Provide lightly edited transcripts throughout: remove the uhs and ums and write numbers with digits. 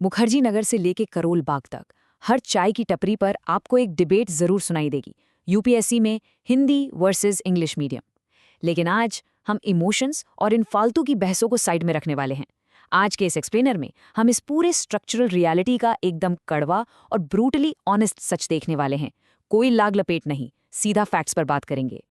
मुखर्जी नगर से लेके करोल बाग तक हर चाय की टपरी पर आपको एक डिबेट जरूर सुनाई देगी, यूपीएससी में हिंदी वर्सेस इंग्लिश मीडियम। लेकिन आज हम इमोशंस और इन फालतू की बहसों को साइड में रखने वाले हैं। आज के इस एक्सप्लेनर में हम इस पूरे स्ट्रक्चरल रियलिटी का एकदम कड़वा और ब्रूटली ऑनेस्ट सच देखने वाले हैं। कोई लाग लपेट नहीं, सीधा फैक्ट्स पर बात करेंगे।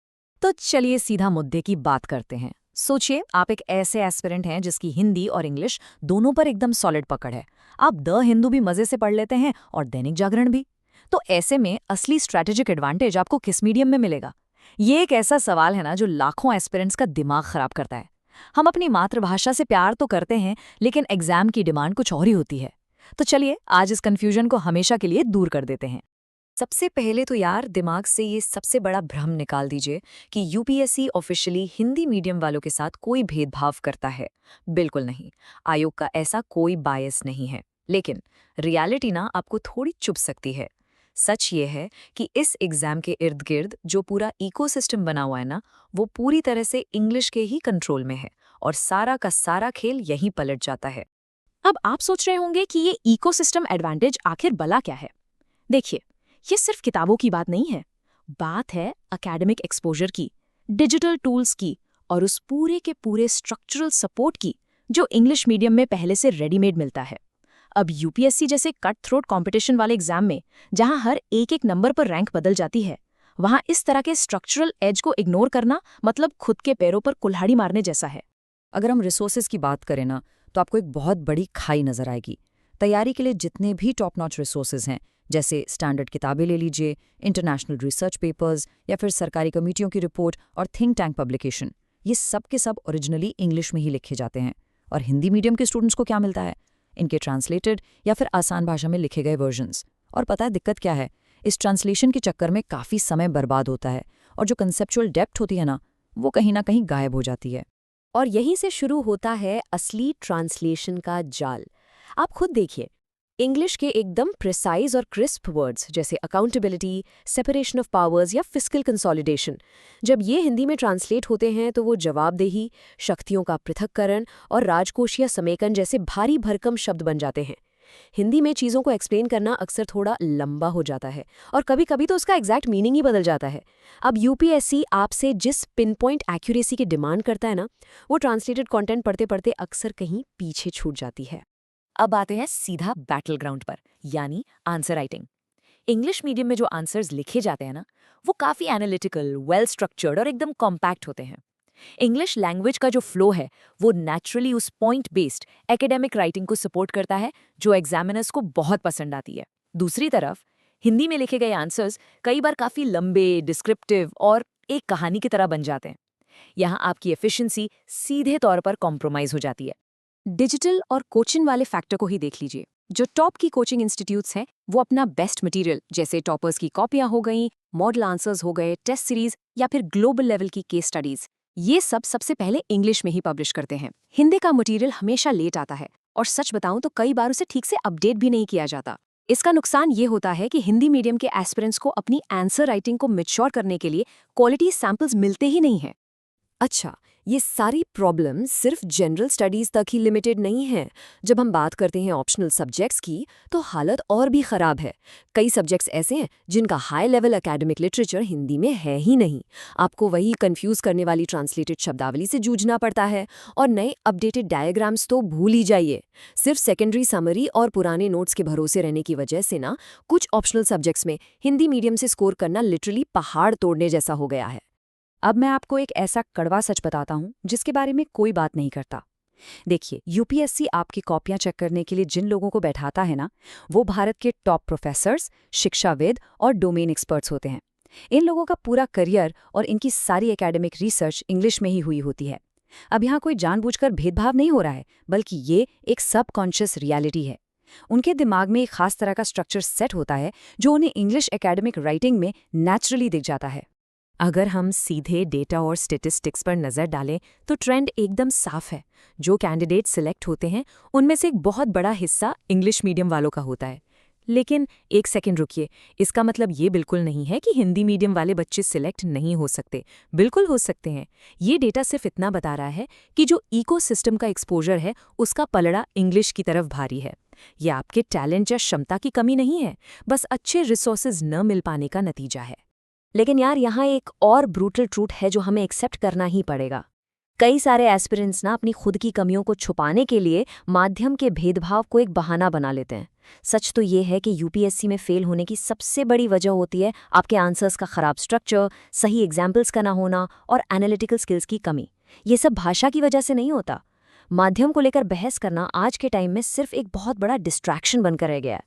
तो चलिए सीधा मुद्दे की बात करते हैं। सोचिए, आप एक ऐसे एस्पिरेंट हैं जिसकी हिंदी और इंग्लिश दोनों पर एकदम सॉलिड पकड़ है। आप द हिंदू भी मजे से पढ़ लेते हैं और दैनिक जागरण भी। तो ऐसे में असली स्ट्रैटेजिक एडवांटेज आपको किस मीडियम में मिलेगा? ये एक ऐसा सवाल है ना जो लाखों एस्पिरेंट्स का दिमाग खराब करता है। हम अपनी मातृभाषा से प्यार तो करते हैं, लेकिन एग्जाम की डिमांड कुछ और ही होती है। तो चलिए आज इस कंफ्यूजन को हमेशा के लिए दूर कर देते हैं। सबसे पहले तो यार दिमाग से ये सबसे बड़ा भ्रम निकाल दीजिए कि यूपीएससी ऑफिशियली हिंदी मीडियम वालों के साथ कोई भेदभाव करता है। बिल्कुल नहीं, आयोग का ऐसा कोई बायस नहीं है। लेकिन रियलिटी ना आपको थोड़ी चुभ सकती है। सच ये है कि इस एग्जाम के इर्द गिर्द जो पूरा इकोसिस्टम बना हुआ है ना, वो पूरी तरह से इंग्लिश के ही कंट्रोल में है और सारा का सारा खेल यहीं पलट जाता है। अब आप सोच रहे होंगे कि ये इकोसिस्टम एडवांटेज आखिर भला क्या है। देखिए, ये सिर्फ किताबों की बात नहीं है, बात है एकेडमिक एक्सपोजर की, डिजिटल टूल्स की और उस पूरे के पूरे स्ट्रक्चरल सपोर्ट की जो इंग्लिश मीडियम में पहले से रेडीमेड मिलता है। अब यूपीएससी जैसे कट थ्रोट कंपटीशन वाले एग्जाम में जहां हर एक नंबर पर रैंक बदल जाती है, वहां इस तरह के स्ट्रक्चरल एज को इग्नोर करना मतलब खुद के पैरों पर कुल्हाड़ी मारने जैसा है। अगर हम रिसोर्सेज की बात करें ना, तो आपको एक बहुत बड़ी खाई नजर आएगी। तैयारी के लिए जितने भी टॉप नॉच रिसोर्सेज हैं, जैसे स्टैंडर्ड किताबें ले लीजिए, इंटरनेशनल रिसर्च पेपर्स या फिर सरकारी कमेटियों की रिपोर्ट और थिंक टैंक पब्लिकेशन, ये सब के सब ओरिजिनली इंग्लिश में ही लिखे जाते हैं। और हिंदी मीडियम के स्टूडेंट्स को क्या मिलता है? इनके ट्रांसलेटेड या फिर आसान भाषा में लिखे गए वर्जन्स। और पता है दिक्कत क्या है? इस ट्रांसलेशन के चक्कर में काफ़ी समय बर्बाद होता है और जो कंसेप्चुअल डेप्थ होती है ना, वो कहीं ना कहीं गायब हो जाती है। और यहीं से शुरू होता है असली ट्रांसलेशन का जाल। आप खुद देखिए, इंग्लिश के एकदम प्रिसाइज और क्रिस्प वर्ड्स जैसे अकाउंटेबिलिटी, सेपरेशन ऑफ पावर्स या फिस्कल कंसोलिडेशन, जब ये हिंदी में ट्रांसलेट होते हैं तो वो जवाबदेही, शक्तियों का पृथक्करण और राजकोषीय समेकन जैसे भारी भरकम शब्द बन जाते हैं। हिंदी में चीज़ों को एक्सप्लेन करना अक्सर थोड़ा लंबा हो जाता है और कभी कभी तो उसका एग्जैक्ट मीनिंग ही बदल जाता है। अब यूपीएससी आपसे जिस पिन पॉइंट एक्यूरेसी की डिमांड करता है ना, वो ट्रांसलेटेड कंटेंट पढ़ते पढ़ते अक्सर कहीं पीछे छूट जाती है। अब आते हैं सीधा बैटल ग्राउंड पर, यानी आंसर राइटिंग। इंग्लिश मीडियम में जो आंसर्स लिखे जाते हैं ना, वो काफ़ी एनालिटिकल, वेल स्ट्रक्चर्ड और एकदम कॉम्पैक्ट होते हैं। इंग्लिश लैंग्वेज का जो फ्लो है, वो नेचुरली उस पॉइंट बेस्ड एकेडमिक राइटिंग को सपोर्ट करता है जो एग्जामिनर्स को बहुत पसंद आती है। दूसरी तरफ हिंदी में लिखे गए आंसर्स कई बार काफ़ी लंबे, डिस्क्रिप्टिव और एक कहानी की तरह बन जाते हैं। यहाँ आपकी एफिशिएंसी सीधे तौर पर कॉम्प्रोमाइज हो जाती है। डिजिटल और कोचिंग वाले फैक्टर को ही देख लीजिए। जो टॉप की कोचिंग इंस्टीट्यूट्स हैं, वो अपना बेस्ट मटेरियल जैसे टॉपर्स की कॉपियां हो गई, मॉडल आंसर्स हो गए, टेस्ट सीरीज या फिर ग्लोबल लेवल की केस स्टडीज, ये सब सबसे पहले इंग्लिश में ही पब्लिश करते हैं। हिंदी का मटेरियल हमेशा लेट आता है और सच बताऊं तो कई बार उसे ठीक से अपडेट भी नहीं किया जाता। इसका नुकसान ये होता है कि हिंदी मीडियम के एस्पिरेंट्स को अपनी आंसर राइटिंग को मैच्योर करने के लिए क्वालिटी सैंपल्स मिलते ही नहीं हैं। अच्छा, ये सारी प्रॉब्लम सिर्फ जनरल स्टडीज तक ही लिमिटेड नहीं है। जब हम बात करते हैं ऑप्शनल सब्जेक्ट्स की, तो हालत और भी खराब है। कई सब्जेक्ट्स ऐसे हैं जिनका high level academic literature Hindi में है ही नहीं। आपको वही कंफ्यूज करने वाली ट्रांसलेटेड शब्दावली से जूझना पड़ता है और नए अपडेटेड डायग्राम्स तो भूल ही जाइए। सिर्फ सेकेंडरी समरी और पुराने नोट्स के भरोसे रहने की वजह से ना, कुछ ऑप्शनल सब्जेक्ट्स में हिंदी मीडियम से स्कोर करना लिटरली पहाड़ तोड़ने जैसा हो गया है। अब मैं आपको एक ऐसा कड़वा सच बताता हूँ जिसके बारे में कोई बात नहीं करता। देखिए, यूपीएससी आपकी कॉपियां चेक करने के लिए जिन लोगों को बैठाता है ना, वो भारत के टॉप प्रोफेसर्स, शिक्षाविद और डोमेन एक्सपर्ट्स होते हैं। इन लोगों का पूरा करियर और इनकी सारी एकेडमिक रिसर्च इंग्लिश में ही हुई होती है। अब यहाँ कोई जानबूझकर भेदभाव नहीं हो रहा है, बल्कि ये एक सबकॉन्शियस रियलिटी है। उनके दिमाग में एक खास तरह का स्ट्रक्चर सेट होता है जो उन्हें इंग्लिश एकेडमिक राइटिंग में नेचुरली दिख जाता है। अगर हम सीधे डेटा और स्टेटिस्टिक्स पर नज़र डालें तो ट्रेंड एकदम साफ है। जो कैंडिडेट सिलेक्ट होते हैं उनमें से एक बहुत बड़ा हिस्सा इंग्लिश मीडियम वालों का होता है। लेकिन एक सेकंड रुकिए, इसका मतलब ये बिल्कुल नहीं है कि हिंदी मीडियम वाले बच्चे सिलेक्ट नहीं हो सकते। बिल्कुल हो सकते हैं। ये डेटा सिर्फ इतना बता रहा है कि जो इकोसिस्टम का एक्सपोजर है उसका पलड़ा इंग्लिश की तरफ भारी है। ये आपके टैलेंट या क्षमता की कमी नहीं है, बस अच्छे रिसोर्सेज न मिल पाने का नतीजा है। लेकिन यार यहाँ एक और ब्रूटल ट्रूथ है जो हमें एक्सेप्ट करना ही पड़ेगा। कई सारे एस्पिरेंट्स ना अपनी खुद की कमियों को छुपाने के लिए माध्यम के भेदभाव को एक बहाना बना लेते हैं। सच तो ये है कि यूपीएससी में फेल होने की सबसे बड़ी वजह होती है आपके आंसर्स का खराब स्ट्रक्चर, सही एग्जाम्पल्स का ना होना और एनालिटिकल स्किल्स की कमी। ये सब भाषा की वजह से नहीं होता। माध्यम को लेकर बहस करना आज के टाइम में सिर्फ एक बहुत बड़ा डिस्ट्रैक्शन बनकर रह गया है।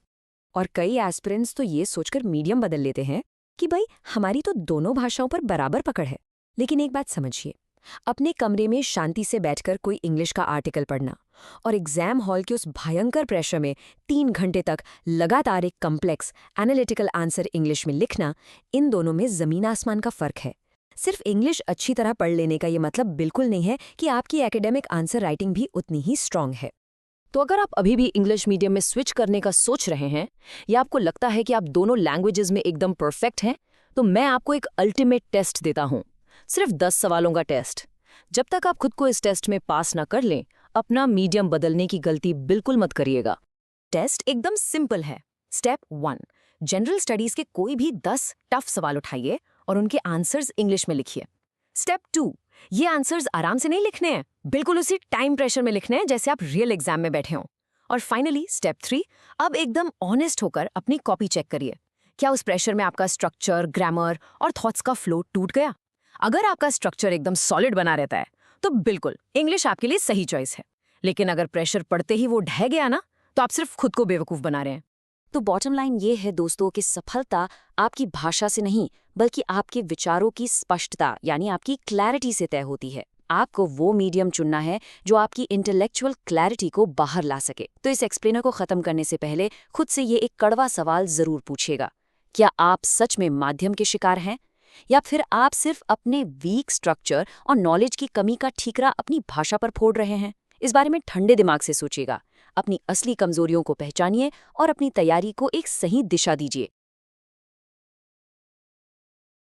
और कई एस्पिरेंट्स तो ये सोचकर मीडियम बदल लेते हैं कि भाई हमारी तो दोनों भाषाओं पर बराबर पकड़ है। लेकिन एक बात समझिए, अपने कमरे में शांति से बैठकर कोई इंग्लिश का आर्टिकल पढ़ना और एग्जाम हॉल के उस भयंकर प्रेशर में 3 घंटे तक लगातार एक कम्प्लेक्स एनालिटिकल आंसर इंग्लिश में लिखना, इन दोनों में ज़मीन आसमान का फ़र्क है। सिर्फ इंग्लिश अच्छी तरह पढ़ लेने का ये मतलब बिल्कुल नहीं है कि आपकी एकेडमिक आंसर राइटिंग भी उतनी ही स्ट्रांग है। तो अगर आप अभी भी इंग्लिश मीडियम में स्विच करने का सोच रहे हैं या आपको लगता है कि आप दोनों लैंग्वेजेस में एकदम परफेक्ट हैं, तो मैं आपको एक अल्टीमेट टेस्ट देता हूं। सिर्फ 10 सवालों का टेस्ट। जब तक आप खुद को इस टेस्ट में पास ना कर लें, अपना मीडियम बदलने की गलती बिल्कुल मत करिएगा। टेस्ट एकदम सिंपल है। स्टेप 1, जनरल स्टडीज के कोई भी 10 टफ सवाल उठाइए और उनके आंसर्स इंग्लिश में लिखिए। स्टेप 2, ये आंसर्स आराम से नहीं लिखने हैं, बिल्कुल उसी टाइम प्रेशर में लिखने हैं जैसे आप रियल एग्जाम में बैठे हों। और फाइनली स्टेप 3, अब एकदम ऑनेस्ट होकर अपनी कॉपी चेक करिए। क्या उस प्रेशर में आपका स्ट्रक्चर, ग्रामर और थॉट्स का फ्लो टूट गया? अगर आपका स्ट्रक्चर एकदम सॉलिड बना रहता है तो बिल्कुल इंग्लिश आपके लिए सही चॉइस है। लेकिन अगर प्रेशर पड़ते ही वो ढह गया ना, तो आप सिर्फ खुद को बेवकूफ़ बना रहे हैं। तो बॉटम लाइन ये है दोस्तों कि सफलता आपकी भाषा से नहीं बल्कि आपके विचारों की स्पष्टता यानी आपकी क्लैरिटी से तय होती है। आपको वो मीडियम चुनना है जो आपकी इंटेलेक्चुअल क्लैरिटी को बाहर ला सके। तो इस एक्सप्लेनर को खत्म करने से पहले खुद से ये एक कड़वा सवाल जरूर पूछिएगा, क्या आप सच में माध्यम के शिकार हैं या फिर आप सिर्फ अपने वीक स्ट्रक्चर और नॉलेज की कमी का ठीकरा अपनी भाषा पर फोड़ रहे हैं? इस बारे में ठंडे दिमाग से सोचिएगा, अपनी असली कमजोरियों को पहचानिए और अपनी तैयारी को एक सही दिशा दीजिए।